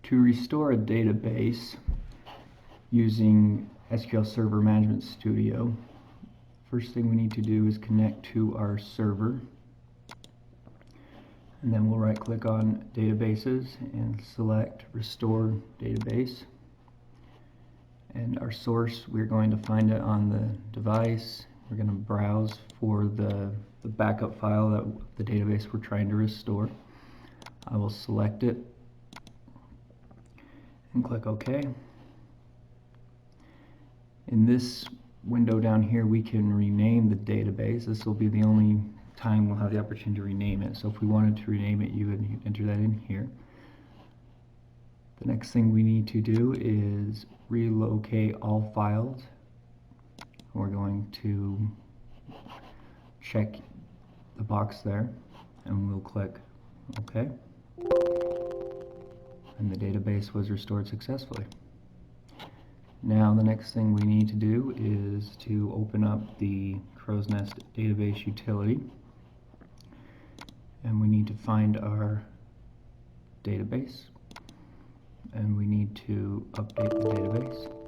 To restore a database using SQL Server Management Studio, first thing we need to do is connect to our server, and then we'll right click on databases and select restore database, and our source, we're going to find it on the device. We're going to browse for the backup file, that the database we're trying to restore. I will select it and click OK. In this window down here, we can rename the database. This will be the only time we'll have the opportunity to rename it. So if we wanted to rename it, you would enter that in here. The next thing we need to do is relocate all files. We're going to check the box there, and we'll click OK. And the database was restored successfully. Now the next thing we need to do is to open up the Crow's Nest database utility, and we need to find our database, and we need to update the database.